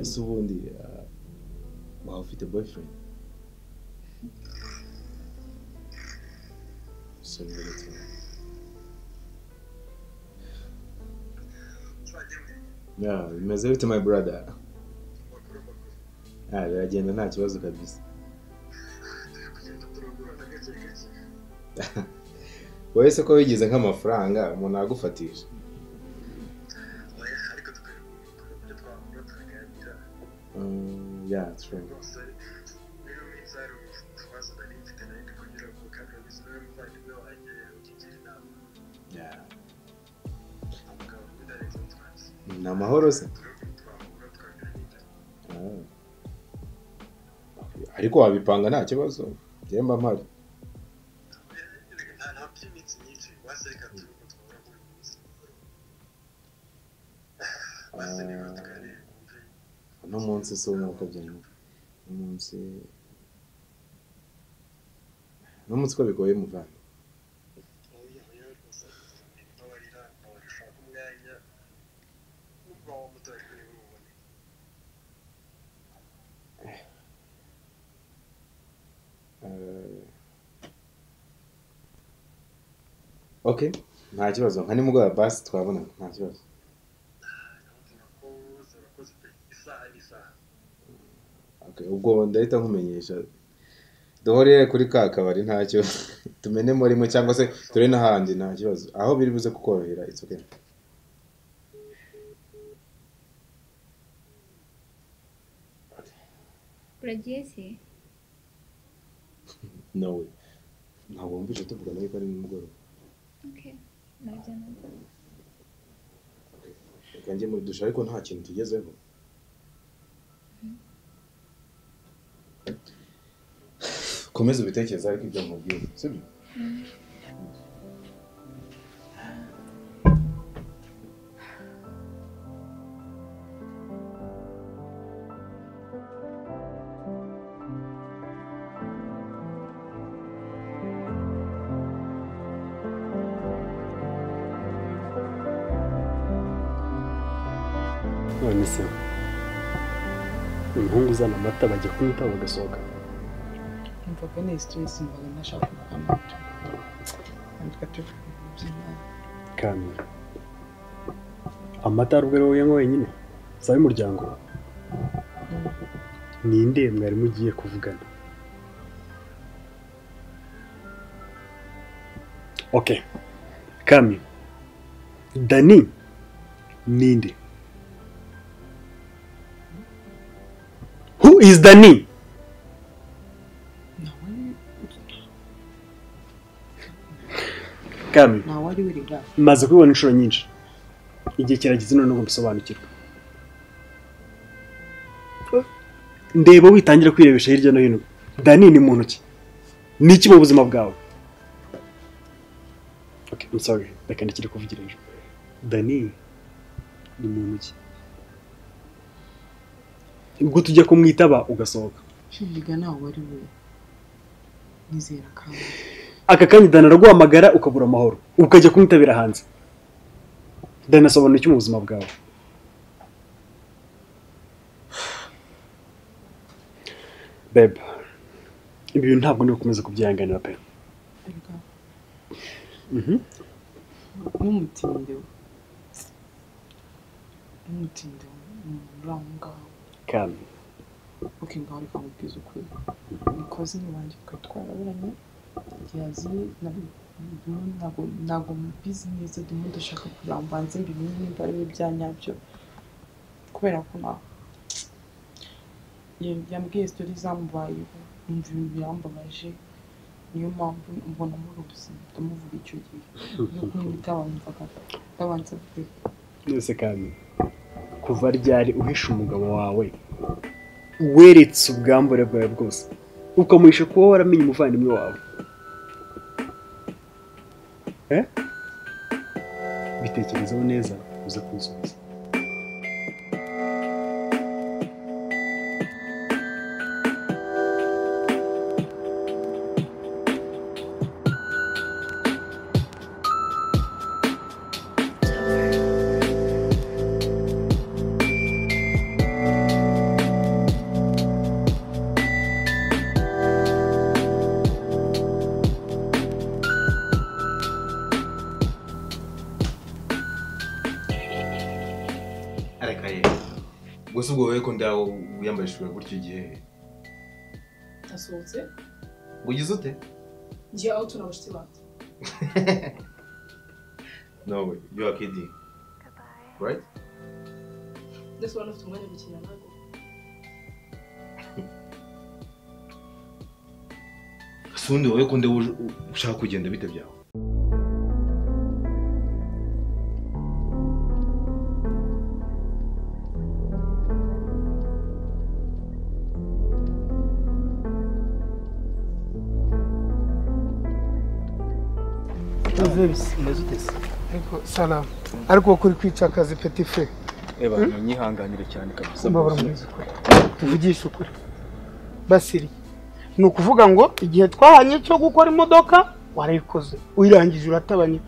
ese ubundi waba ufite boyfriend? So yeah, bimeze bite my brother? Biragenda nta kibazo kabisa. Wowe se ko wigize nk'amafaranga umuntu agufatisha? Yeah, true. Yeah. Ni amahoro se? Ariko wabipanga nta kibazo. Njye mba mpari. No munsi so mwuka byane. No munsi ko bigoye muvana. Okay, nta kibazo. Nka nimugoroba basi twabona nta kibazo. Okay, ubwo ndahita nkumenyesha. Duhore kuri ka kabari ntacyo. Tumene muri cyangwa se turi n'ahandi nta kibazo. Aho biri buze kukorohera, it's okay. Uragiye se? No way. Ntabwo wumvise tuvugana ariko ari nimugoroba. Okay, najyana. Reka njye muri dusha ariko nta kintu tugezeho. Komeza ubitekereza ariko ibyo nkubwiye, sibyo? None se umuhungu uzana amata bajya kumwita bagasohoka. Mvuga ni stress mvuga nashaka kwamata. Kandi amata rugero wowe wenyine sabe umuryango. Ninde mwari mugiye kuvugana? Okay. Kami. Dani ninde? Who is Dani? Kami. Wari wirira. Maze kubona inshuro nyinshi. Igihe kirageze none ngo bisobanukirwe. Ndeba witangira kwirebesha hirya no hino. Dani ni muntu ki? Niki mu buzima bwawe? Okay, I'm sorry. Reka ndikiri kuvugira ejo. Dani ni muntu ki? Ubwo tujya kumwitaba ugasohoka. Shiga nawe wari we. Nizera kandi. Aka kanya Dani araguhamagara ukabura amahoro. Ukajya kumwitabira hanze. Dani asobanura iki mu buzima bwawe? Babe. Ibi ntabwo ndi gukomeza kubyihanganira pe. N'umutinde uranga. Kandi. Okay, ngaho reka nkubwize ukuri. Nikoze wanjye twaraburanye. Yazi ntabwo business ndimo ndashaka kurambanze mbimwe nimba ari byanyabyo. Kubera ko na yambwiye story zamubayeho. Umva birambabaje. Niyo mpamvu mbona muri ubuzima ndamuvuga icyo gihe. Nuko nitawumvaga ndabanza pe. Nese kandi kuva ryari uhisha umugabo wawe weretse ubwambure bwawe bwose ukamuhisha kuba waramenye umuvandimwe wawe? Bitekerezaho neza uze kunsubiza. gusa ubwo wowe ko ndaho wiyambarishijwe gutyo igihe Tasohotse ugize ute ngiye aho tunabashitse bati no way you are kidding right ndetse wana ufite umwanya gukina nago sundi wowe ko ndewe ushaka kugenda bite byawe Salam. Ariko kuri kwica akazi petit frère. Eba nyihanganire cyane kabisa. Mbabara mwiza ukuri. Tuvugisha ukuri. Basiri. Ni ukuvuga ngo igihe twahanye cyo gukora imodoka warayikoze. Uyirangije uratabanye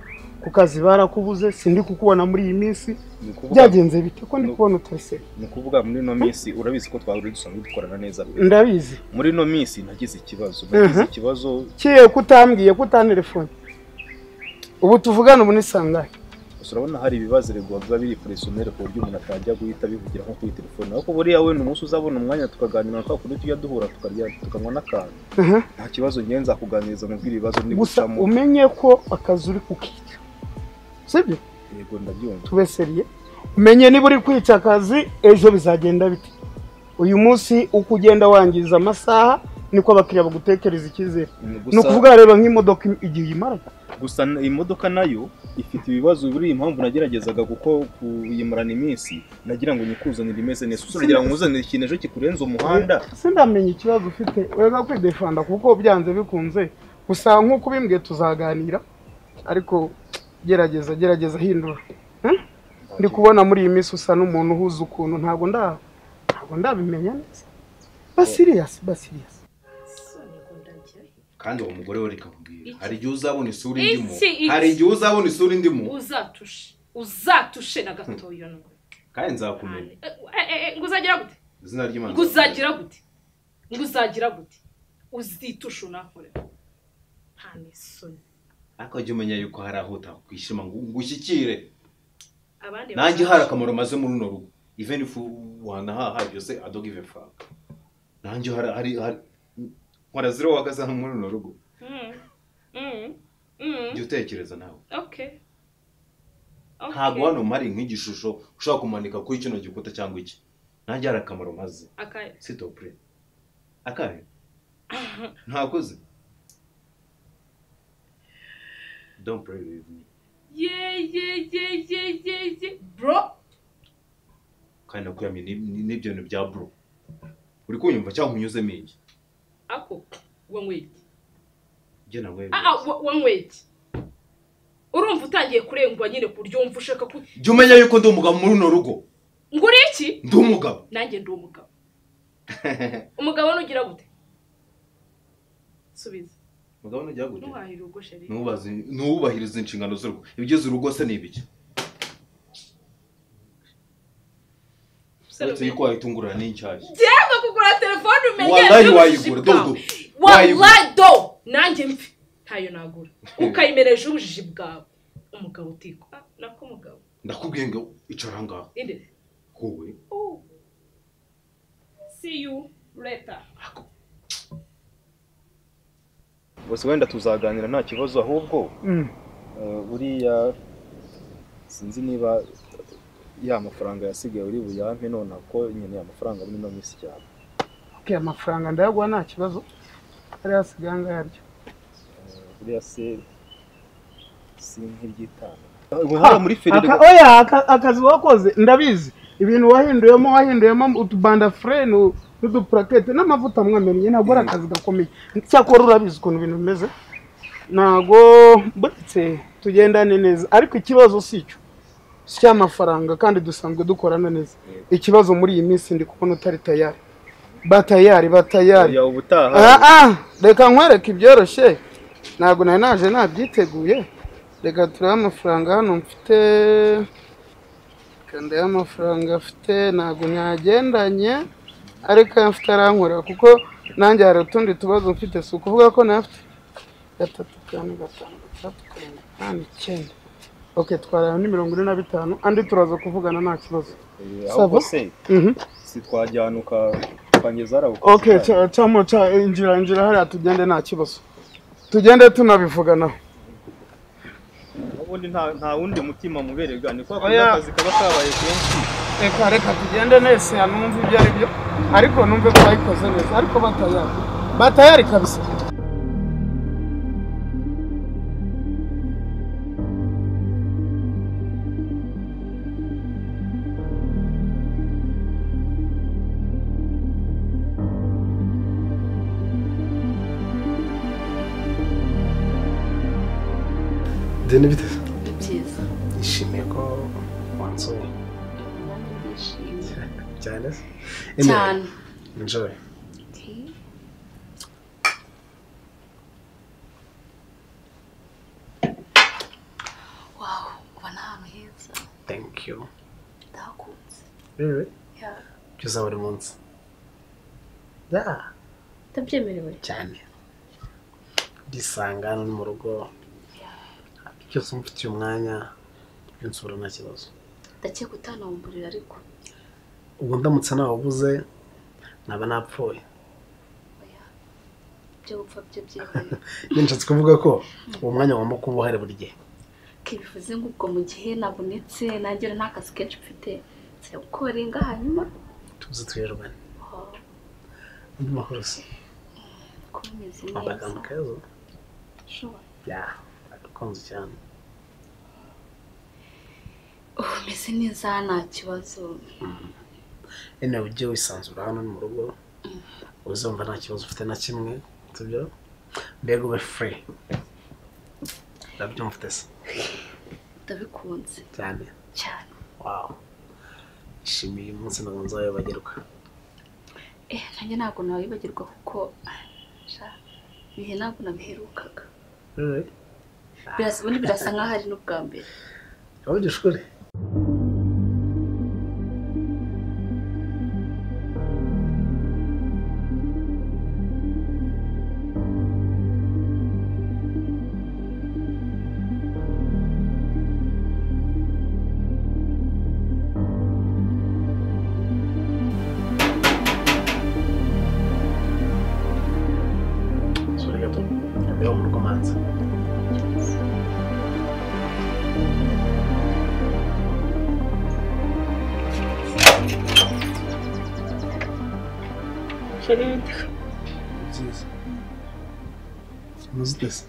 ku kazi barakubuze sindi kukubona muri iyi minsi. Byagenze bite ko ndi kubona utese. Ni ukuvuga muri no minsi urabizi ko twahuri dusanzwe dukorana neza. Ndabizi. Muri no minsi nagize ikibazo. Ikibazo kiye kutambwiye kutantelefone. Ubu tuvugana ubu ni sangahe? Urabona hari ibibazo rego biba biri personnel ku buryo umuntu atajya guhita bivugira nko kuri telefone. Ariko buriya we n'umunsi uzabona umwanya tukaganira kwa kundi tujya duhura tukarya tukanywa n'akantu. Nta kibazo ngenza kuganiriza mubwira ibibazo ndi gucamo. Umenye ko akazi uri kukica. Sibyo? Yego ndabyumva. Tubeseriye. Umenye niba uri kwica akazi ejo bizagenda bite. Uyu munsi uko ugenda wangiza amasaha niko abakiriya bagutekereza ikizere. No kuvuga reba nk'imodoka igiye imara. Gusa imodoka nayo ifite ibibazo buri impamvu nageragezaga guko kuyimarana iminsi nagira ngo nyikuzanire imeze neza usuragira ngo uzanire ikintu ejo kikurenza umuhanda sindamenye ikibazo ufite wega kwidefanda kuko byanze bikunze gusa nkuko bimbwiye tuzaganira ariko gerageza hindura ndi kubona muri iyi minsi usa n'umuntu uhuza ukuntu ntago ndabimenya neza basirious kandi uwo mugore we rikakubwira hari igihe uzabona isura indimo hari igihe uzabona isura indimo uzatushe na gatoyo no kandi nzakumenya nguzagira gute izina ry'Imana nguzagira gute uzitusha unakore hane soni akajya umenya yuko hari aho utakwishima ngo ngushyikire nanjye hari akamaro maze muri runo rugo even if wanaha byose I don't give a fuck nanjye hari warazira wagaza muri runo rugo jya utekereza nawe okay ntabwo hano mari nk'igishusho ushaka kumanika kuri kino gikuta cyangwa iki nanjye hari akamaro maze akaye s'il te plaît akaye ntakoze don't play with me bro kandi nakuyamye n'ibyo bintu bya bro uri kunyumva cyangwa unyuzemo iki ako wait je nawe wait urumva utangiye kurengwa nyine ku buryo wumva ushaka ku jya umenya yuko ndi umugabo muri runo rugo nguri iki ndi umugabo nanjye ndi umugabo umugabo nugira gute subiza umugabo nugira gute nuhahira urugo sheri nubahiriza inshingano z'urugo ibigeze urugo se nibiki Setse yuko wayitungurana n'incyaje Jema kugura telefone umenye wallahi wayigura dodo wallahi do nanjye mfi ntayo nagura ukayimereje ubujiji bwawe umugabo utiko nako mugabo ndakubwiye ngo icara ngaho inde kowe see you later bose wenda tuzaganira nta kibazo ahubwo buriya sinzi niba ya mafaranga yasigaye uri buyampe none ko nyine amafaranga muri no misi cyane okay amafaranga ndayagwa nta kibazo ari hasiganga yaryo buriya se nk'iryitana hara muri ferire oya akazi wakoze ndabizi ibintu wahinduyemo utubanda frame n'uduplaquette n'amavuta mwamenye ntabwo ari akazi gakomeye cyakora urabizi ukuntu ibintu bimeze nago butse tugendane neza ariko ikibazo sicyo cy'amafaranga kandi dusanzwe dukorana neza ikibazo muri iyi minsi ndi kubona utari tayari batayari ya ubutaha reka nkwereke ibyoroshye ntabwo naje nabyiteguye reka turi amafaranga hano mfite kandi amafaranga afite ntabwo nyagendanye ariko mfite arankora kuko nanjye hari utundi tubazo mfite si ukuvuga ko nafite 3 4 5 6 7 8 9 Okay, twara ni 45 andi turaza kuvugana nta kibazo. Ahubwo se si twajyana ukangeza araho. Okay, cyamo injira hariya tugende nta kibazo. Tugende tunabivuganaho. Ubundi nta wundi mutima muberega ni kwa akazi kaba kabaye kenshi. Reka tugende nese numva ibyo ari byo ariko numve ko bayikoze neza ariko batayari kabisa. Deni bite? Byiza. Ishimiye ko wansoye. Cyane? Cyane. Enjoy. Okay. Wow, ubona ahantu heza. Thank you. Ndahakunze. Really? Yeah. Byuza buri munsi. Yeah. Ndabyemerewe. Cyane. Disanga no mu rugo. Cyose mfitiye umwanya insura nta kibazo. Ndakeka utanawumburira ariko. Ubwo ndamutse nawubuze naba napfuye. Oya. Byo gupfa byo byihariye. Nshatse kuvuga ko uwo mwanya wampa kuba uhari buri gihe. Kibivuze ngubwo mu gihe nabonetse nanjye nta kazi kenshi mfite. Nse gukoringa hanyuma tuze twirwane. Ndi mahoro se. Komeze neza. Amagambo kazo. Sure. Yeah. Konzi cyane. Meze neza nta kibazo. Ene ujye wisanzura hano mu rugo. Uzumva nta kibazo ufite na kimwe, sibyo? Mbega ube free. Ndabyumva se. Ndabikunze. Cyane. Cyane. Wow. Ishimiye umunsi ntabwo nzayibagirwa. Nanjye ntabwo nabibagirwa kuko bihe ntabwo nabiherukaga. Birasa nkaho ari n'ubwa mbere. Abagishuri. Sorry gato. Abbiamo un romanzo. Jesus. What's this?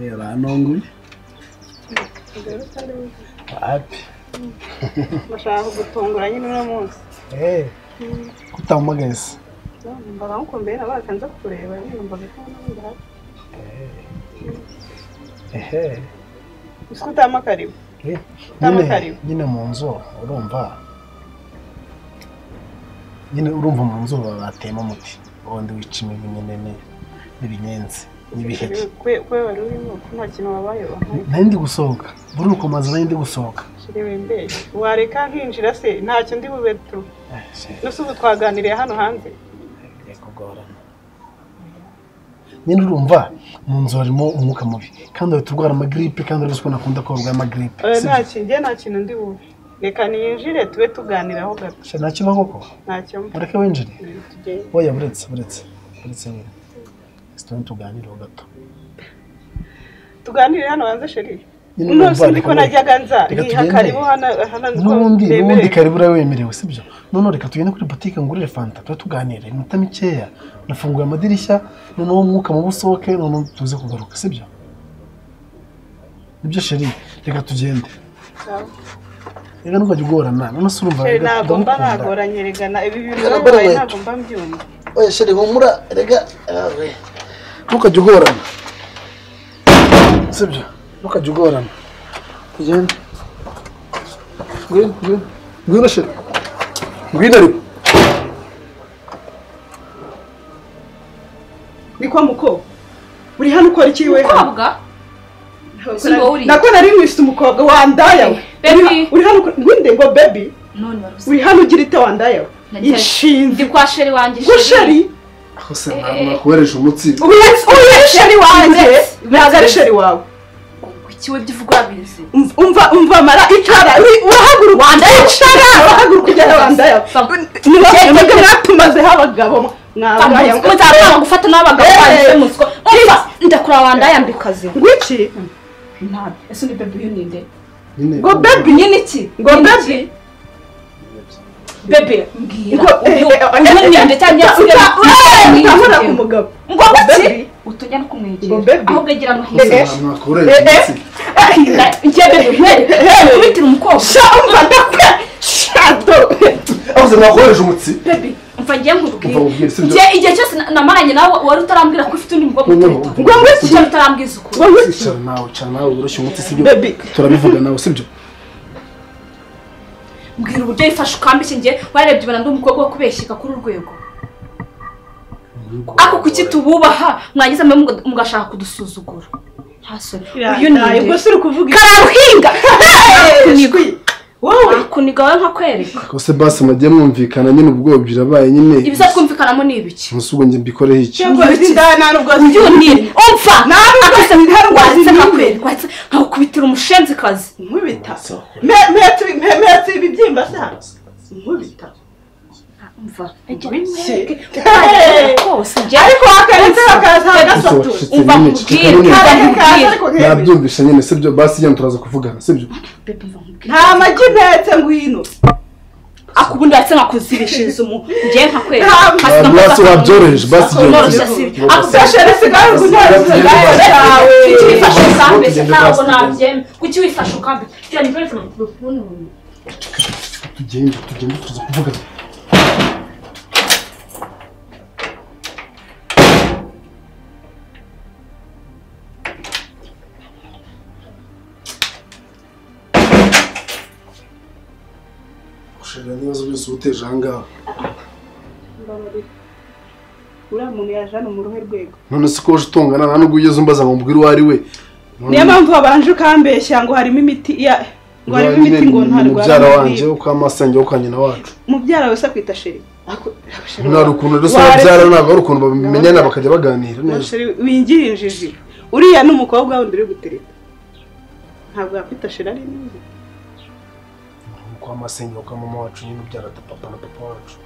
Yeah, nongwe. Happy. Bashaka gutungura nyine no munsi. Kutamagese. Mbaga nko mbere abakanza kureba mbaga ko n'ubura. Uskutama karibu. Nyine mu nzu urumva. Nyine urumva mu nzu batema muti. Ubundi wicima ibinyenene n'ibinyenzi n'ibiheke. Kwe wari urimo nta kintu wabayeho. Nandi gusohoka. Buri uko maze nandi gusohoka. Shiriwe mbe. Wareka nkinjira se ntacyo ndi bube tu. Nusubu twaganiriye hano hanze. Yakugorana. Nyine urumva mu nzu harimo umwuka mubi kandi ahita urwara amagripe kandi urabona nakunda ko urwaye amagripe. Nta kintu ndi bube. Reka niyinjire tube tuganiraho gato. Nta kintu koko. Ntacyo mba. Ureke winjire. Oya buretse. Sitoni tuganiraho gato. Tuganire hano hanze sheri. Umunsi niko najyaga nza karibu hana n'ubundi karibu wemerewe sibyo. None reka tugende kuri boutique ngurire fanta tuganire iminota mikeya nafunguye amadirishya none umwuka mu busoke none tuze kugaruka sibyo. Nibyo sheri reka tugende. Reka ntukajye ugorana none se urumva ntabwo mba nagoranye regana ibi bintu ntabwo mba mbyumva. Oya sheri humura rega ntukajye ugorana sibyo. Ntukajye ugorana tugende. Ngwino sheri ngwino ariko niko muko uri hano ukora iki we Mukobwa? Nako nari mwise umukobwa wandaya uri hano ngwinde ngo baby none waruzi uri hano ugira ite wandaya ishinze ndi kwa sheri wanje sheri aho se nakubereje umutsi uye sheri wanje nagari sheri wawe kiwe by'uvuga urabizi umva mara icara urahaguruka wandaya urahaguruka ujya wandaya niba mwatumazeho abagabo muzarama gufata n'abagabo banjye musiko umva ndakura wandaya mbikaze ngwiki ntabwo ese ni baby uyu ninde ngo baby nyine iki ngo baby bebe mbwira uyu ninde cyangwa utamura ku mugabo ngo bati utujya no kumwegera aho bwegera no hisi njye bebe kubitira umukobwa umva ndakwe shato aho nakoresha umutsi bebe umva ngiye nkubwira njye igihe cyose namaranye nawe wari utarambwira ko ufite undi mukobwa ngo ngwiki utarambwiza ukuri cara nawe uroshye umutsi sibyo turabivuga nawe sibyo mbwira uburyo yifashe ukambishye njye warebye ubona ndi umukobwa wo kubeshyika kuri urwego ako kuki tububaha mwagize mugashaka kudusuzugura uyu ni ubwo si uri kuvuga kararuhinga wowe kuniga wawe nkakwereka kose basi mujye mwumvikana nyine ubwo birabaye nyine ibiza twumvikanamo ni ibiki musugo njye mbikoreho iki cyangwa izindana n'ubwo uyu umfa akase ntarwatse nkakwereka nkakubitira umushenzikazi nkubita metri ibibyimba se nkubita umva ariko wakarenze bakaza gatatu umva nkubwire nabyumvisha nyine sibyo basi njye turaza kuvugana sibyo nta magi mpetse ngwino akubundi watse nkakuzibishiriza njye nkakwereka basi wabyoroheje basi akufashe sigara kunyara yawe wifashe ukambeshya ntabwo nabyemera kuki wifashe ukambeshya cyane cyane tugende turaza kuvugana ibibazo byose uteje ahangaha uriya muntu yaje hano mu ruhe rwego none se ko uje utungana nta nubwo ugeze umbaza ngo mbwire uwo ari we niyo mpamvu wabanje ukambeshya ngo harimo imiti ngo harimo imiti ngo ntarwara mubyara wanjye uko amasenge wo kwa nyina wacu mubyara wese akwita sheri nta rukundo rero babyara ntabwo ari ukuntu babimenyana bakajya baganira neza wingira injiji uriya ni umukobwa wundi uri gutereta ntabwo yakwita sheri ari neza kwa masenge kwa mama wacu nyine ubyara papa na papa wacu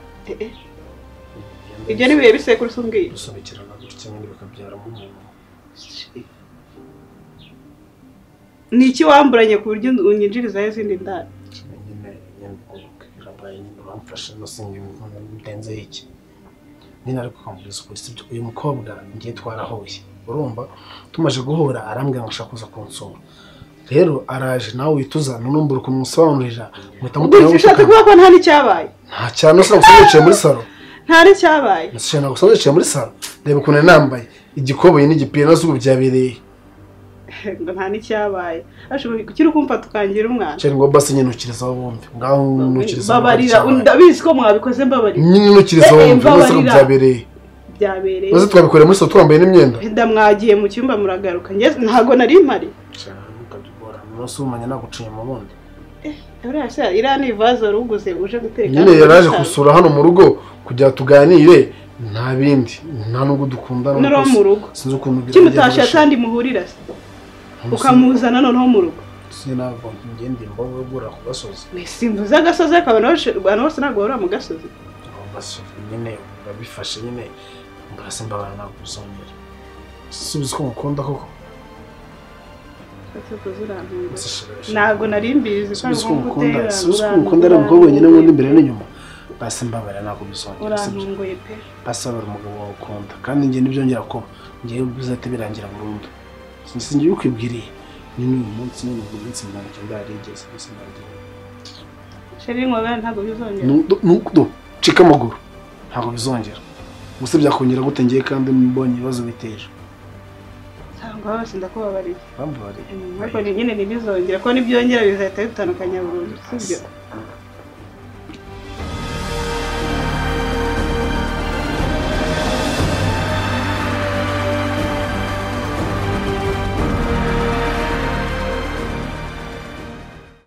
ibyo ni bihe bisekuru sumbwiye gusobekerana gutya nyine bakabyara mu muntu ni iki wamburanye ku buryo unyinjirizaho izindi ndani nyine birabaye nyine uramfashe no singi ndenze iki nyine ariko kamubwiza ukuri sibyo uyu mukobwa ngiye twarahuye urumva tumaje guhura arambwira ngo ashaka kuza kunsura rero araje nawe wituzana numbura kumusobanurira muhita mutera ushaka kuvuga ko nta n'icyabaye nta cyane se gusobanurira muri salo nta n'icyabaye nashaka gusobanurira muri salo reba ukuntu nambaye igikoboyi n'igipira nazo byabereye ngo nta n'icyabaye ashobora kukiri kumva tukangira umwana cyane ngo basi nyine nukirizaho bombi ngaho nukirizaho babarira ndabizi ko mwabikoze mbabarira nyine nukirizaho bombi nazo byabereye maze twabikoreye muri salo twambaye n'imyenda ndamwagiye mu cyumba muragaruka ntago nari mpari urasumanya naguciye mu bundi iriya ni ivaze wari uguze uje guteka nyine yaraje gusura hano mu rugo kugira tuganire nta bindi nta nubwo dukundana no mu rugo sinzi ukuntu kimutasha kandi muhurira se ukamuzana noneho mu rugo sinabwo ngende mbawe gura ku gasozi simvuze agasozi abantu bose ntabwo bari mu gasozi nyine urabifashe nyine mbase mbabana ntabwo uzongera subiza ko mukunda koko ntabwo nari mbizi ko ukunda ari umukobwa wenyine wundi imbere n'inyuma basi mbabara ntabwo bizongera urantunguye pe basi abara umugabo wawe ukunda kandi njye ntibyongera kuba ngewe bizahita birangira burundu sinjye ukwibwiriye nyine uyu munsi nyine ubwo minsi 90 yarigeze gusa ndagiye sheri nkobera ntabwo bizongera nuko cika amaguru ntabwo bizongera gusa byakongera gute ngiye kandi mbonye ibibazo biteje cyangwa bose ndakubabariye bambabariye ariko nyine ntibizongera ko nibyongera bizahita bitandukanya burundu sibyo